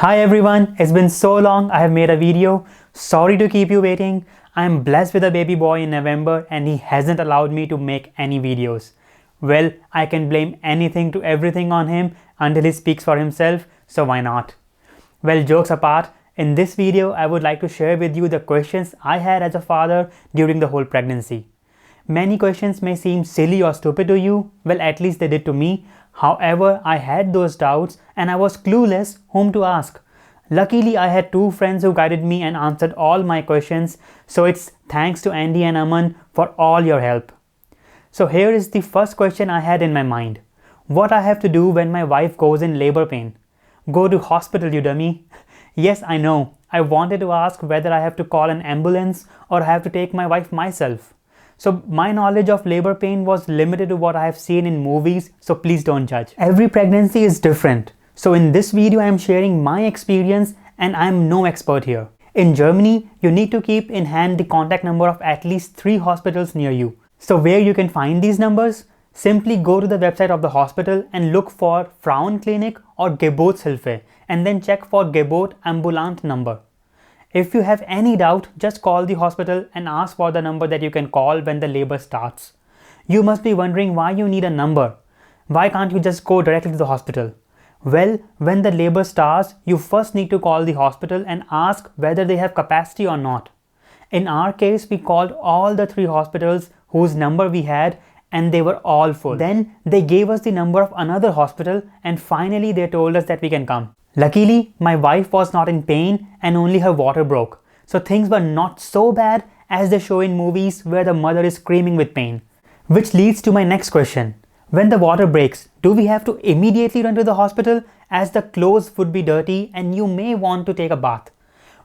Hi everyone, it's been so long I have made a video. Sorry to keep you waiting. I am blessed with a baby boy in November and he hasn't allowed me to make any videos. Well, I can blame anything to everything on him until he speaks for himself, so why not? Well, jokes apart, in this video I would like to share with you the questions I had as a father during the whole pregnancy. Many questions may seem silly or stupid to you, well at least they did to me. However, I had those doubts and I was clueless whom to ask. Luckily, I had two friends who guided me and answered all my questions, so it's thanks to Andy and Aman for all your help. So here is the first question I had in my mind. What I have to do when my wife goes in labor pain? Go to hospital, you dummy. Yes, I know. I wanted to ask whether I have to call an ambulance or I have to take my wife myself. So my knowledge of labor pain was limited to what I have seen in movies, so please don't judge. Every pregnancy is different. So in this video I am sharing my experience and I am no expert here. In Germany, you need to keep in hand the contact number of at least 3 hospitals near you. So where you can find these numbers? Simply go to the website of the hospital and look for Frauenklinik or Geburtshilfe and then check for Geburt Ambulant number. If you have any doubt, just call the hospital and ask for the number that you can call when the labor starts. You must be wondering why you need a number. Why can't you just go directly to the hospital? Well, when the labor starts, you first need to call the hospital and ask whether they have capacity or not. In our case, we called all the 3 hospitals whose number we had and they were all full. Then they gave us the number of another hospital and finally they told us that we can come. Luckily, my wife was not in pain and only her water broke. So things were not so bad as they show in movies where the mother is screaming with pain. Which leads to my next question. When the water breaks, do we have to immediately run to the hospital as the clothes would be dirty and you may want to take a bath?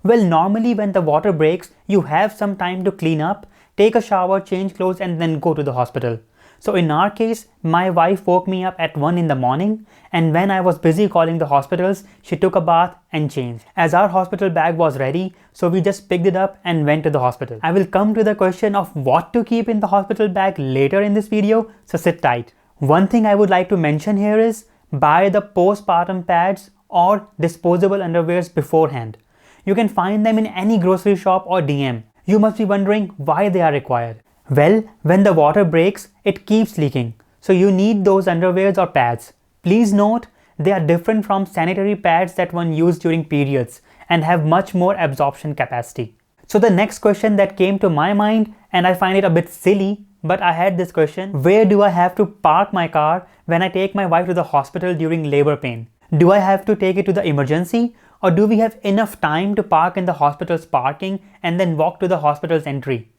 Well, normally when the water breaks, you have some time to clean up, take a shower, change clothes and then go to the hospital. So in our case, my wife woke me up at 1 in the morning and when I was busy calling the hospitals, she took a bath and changed. As our hospital bag was ready, so we just picked it up and went to the hospital. I will come to the question of what to keep in the hospital bag later in this video, so sit tight. One thing I would like to mention here is buy the postpartum pads or disposable underwears beforehand. You can find them in any grocery shop or DM. You must be wondering why they are required. Well, when the water breaks, it keeps leaking. So you need those underwears or pads. Please note, they are different from sanitary pads that one used during periods and have much more absorption capacity. So the next question that came to my mind, and I find it a bit silly, but I had this question, where do I have to park my car when I take my wife to the hospital during labor pain? Do I have to take it to the emergency or do we have enough time to park in the hospital's parking and then walk to the hospital's entry?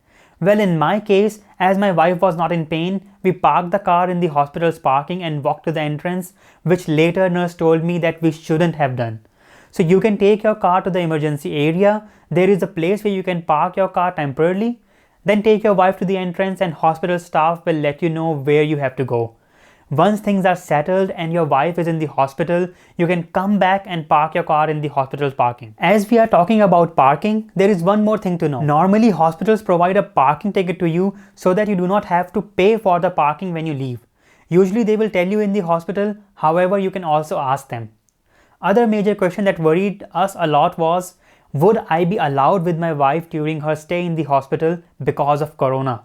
Well, in my case, as my wife was not in pain, we parked the car in the hospital's parking and walked to the entrance, which later nurse told me that we shouldn't have done. So you can take your car to the emergency area, there is a place where you can park your car temporarily, then take your wife to the entrance and hospital staff will let you know where you have to go. Once things are settled and your wife is in the hospital, you can come back and park your car in the hospital's parking. As we are talking about parking, there is one more thing to know. Normally, hospitals provide a parking ticket to you so that you do not have to pay for the parking when you leave. Usually they will tell you in the hospital, however you can also ask them. Other major question that worried us a lot was, would I be allowed with my wife during her stay in the hospital because of corona?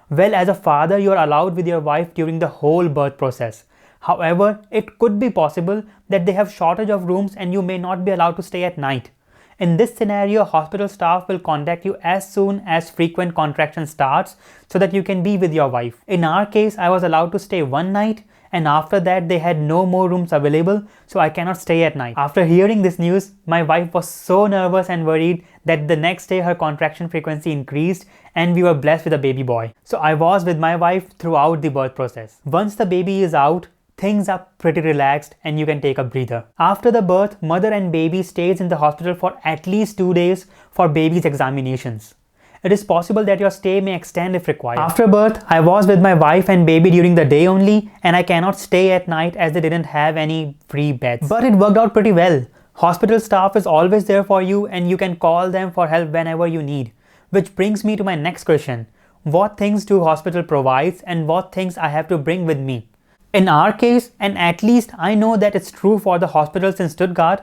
Well, as a father, you are allowed with your wife during the whole birth process. However, it could be possible that they have shortage of rooms and you may not be allowed to stay at night. In this scenario, hospital staff will contact you as soon as frequent contraction starts so that you can be with your wife. In our case, I was allowed to stay 1 night and after that they had no more rooms available, so I cannot stay at night. After hearing this news, my wife was so nervous and worried that the next day her contraction frequency increased and we were blessed with a baby boy. So I was with my wife throughout the birth process. Once the baby is out, things are pretty relaxed and you can take a breather. After the birth, mother and baby stays in the hospital for at least 2 days for baby's examinations. It is possible that your stay may extend if required. After birth, I was with my wife and baby during the day only and I cannot stay at night as they didn't have any free beds. But it worked out pretty well. Hospital staff is always there for you and you can call them for help whenever you need. Which brings me to my next question. What things do hospital provides and what things I have to bring with me? In our case, and at least I know that it's true for the hospitals in Stuttgart,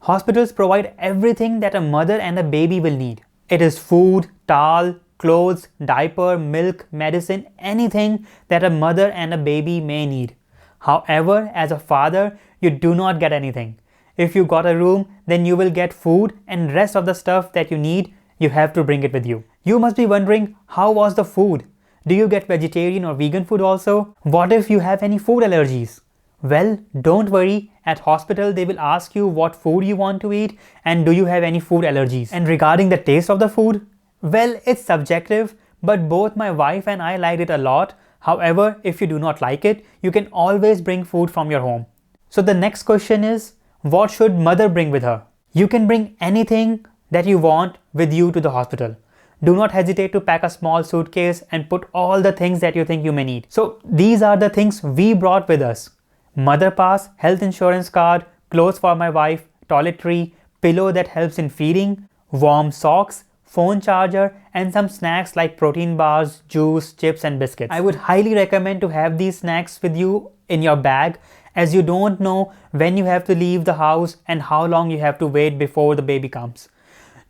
Hospitals provide everything that a mother and a baby will need. It is food, towel, clothes, diaper, milk, medicine, anything that a mother and a baby may need. However, as a father, you do not get anything. If you got a room, then you will get food and rest of the stuff that you need, you have to bring it with you. You must be wondering, how was the food? Do you get vegetarian or vegan food also? What if you have any food allergies? Well, don't worry, at hospital they will ask you what food you want to eat and do you have any food allergies. And regarding the taste of the food, well, it's subjective, but both my wife and I liked it a lot. However, if you do not like it, you can always bring food from your home. So the next question is, what should mother bring with her? You can bring anything that you want with you to the hospital. Do not hesitate to pack a small suitcase and put all the things that you think you may need. So these are the things we brought with us. Mother pass, health insurance card, clothes for my wife, toiletry, pillow that helps in feeding, warm socks, phone charger, and some snacks like protein bars, juice, chips, and biscuits. I would highly recommend to have these snacks with you in your bag, as you don't know when you have to leave the house and how long you have to wait before the baby comes.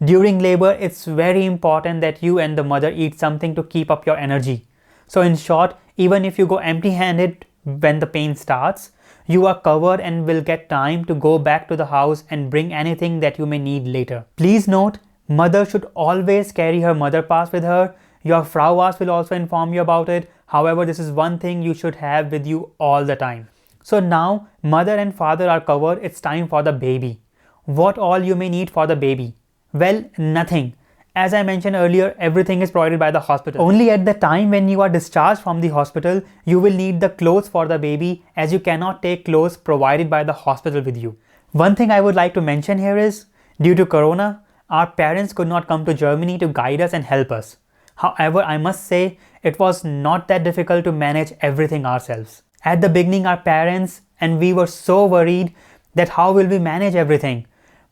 During labor, it's very important that you and the mother eat something to keep up your energy. So in short, even if you go empty-handed when the pain starts, you are covered and will get time to go back to the house and bring anything that you may need later. Please note, mother should always carry her mother pass with her. Your Frauarzt will also inform you about it. However, this is one thing you should have with you all the time. So now, mother and father are covered, it's time for the baby. What all you may need for the baby? Well, nothing. As I mentioned earlier, everything is provided by the hospital. Only at the time when you are discharged from the hospital, you will need the clothes for the baby, as you cannot take clothes provided by the hospital with you. One thing I would like to mention here is, due to Corona, our parents could not come to Germany to guide us and help us. However, I must say, it was not that difficult to manage everything ourselves. At the beginning, our parents and we were so worried that how will we manage everything.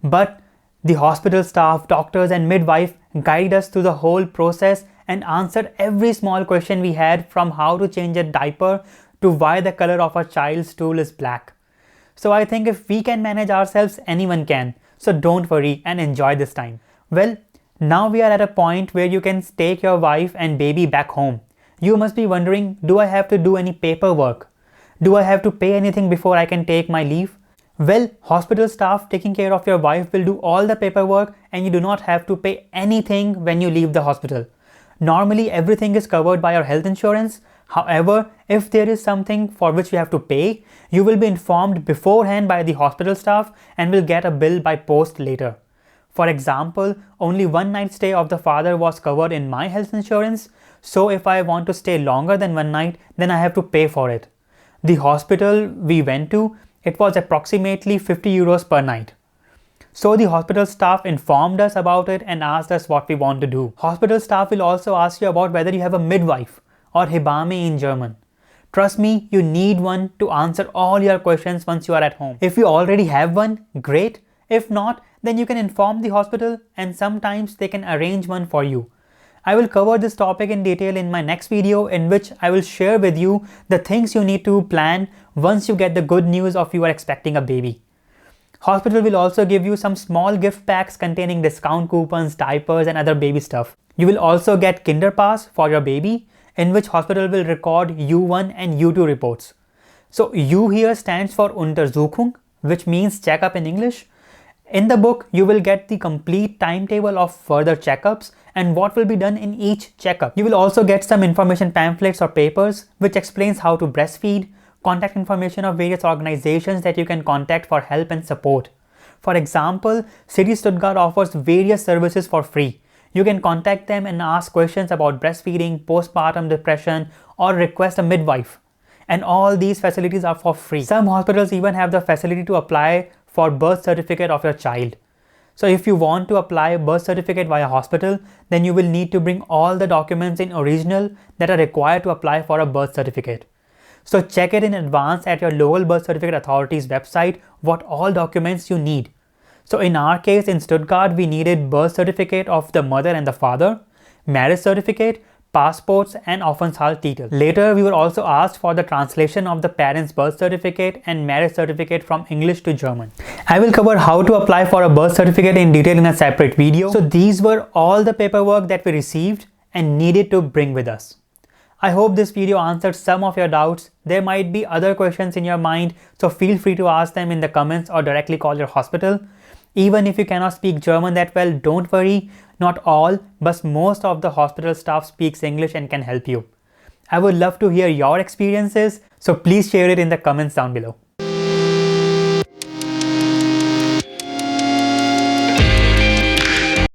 But the hospital staff, doctors and midwife guided us through the whole process and answered every small question we had, from how to change a diaper to why the color of a child's stool is black. So I think if we can manage ourselves, anyone can. So don't worry and enjoy this time. Well, now we are at a point where you can take your wife and baby back home. You must be wondering, do I have to do any paperwork? Do I have to pay anything before I can take my leave? Well, hospital staff taking care of your wife will do all the paperwork and you do not have to pay anything when you leave the hospital. Normally, everything is covered by your health insurance. However, if there is something for which you have to pay, you will be informed beforehand by the hospital staff and will get a bill by post later. For example, only one night stay of the father was covered in my health insurance. So if I want to stay longer than one night, then I have to pay for it. The hospital we went to, it was approximately 50 euros per night. So the hospital staff informed us about it and asked us what we want to do. Hospital staff will also ask you about whether you have a midwife, or Hebamme in German. Trust me, you need one to answer all your questions once you are at home. If you already have one, great. If not, then you can inform the hospital and sometimes they can arrange one for you. I will cover this topic in detail in my next video, in which I will share with you the things you need to plan once you get the good news of you are expecting a baby. Hospital will also give you some small gift packs containing discount coupons, diapers and other baby stuff. You will also get Kinderpass for your baby, in which hospital will record U1 and U2 reports. So U here stands for Untersuchung, which means checkup in English. In the book, you will get the complete timetable of further checkups and what will be done in each checkup. You will also get some information pamphlets or papers which explains how to breastfeed, contact information of various organizations that you can contact for help and support. For example, City Stuttgart offers various services for free. You can contact them and ask questions about breastfeeding, postpartum depression, or request a midwife. And all these facilities are for free. Some hospitals even have the facility to apply for birth certificate of your child. So if you want to apply a birth certificate via hospital, then you will need to bring all the documents in original that are required to apply for a birth certificate. So check it in advance at your local birth certificate authority's website what all documents you need. So in our case in Stuttgart, we needed birth certificate of the mother and the father, marriage certificate, passports and Aufenthaltstitel. Later, we were also asked for the translation of the parents' birth certificate and marriage certificate from English to German. I will cover how to apply for a birth certificate in detail in a separate video. So these were all the paperwork that we received and needed to bring with us. I hope this video answered some of your doubts. There might be other questions in your mind, so feel free to ask them in the comments or directly call your hospital. Even if you cannot speak German that well, don't worry. Not all, but most of the hospital staff speaks English and can help you. I would love to hear your experiences, so please share it in the comments down below.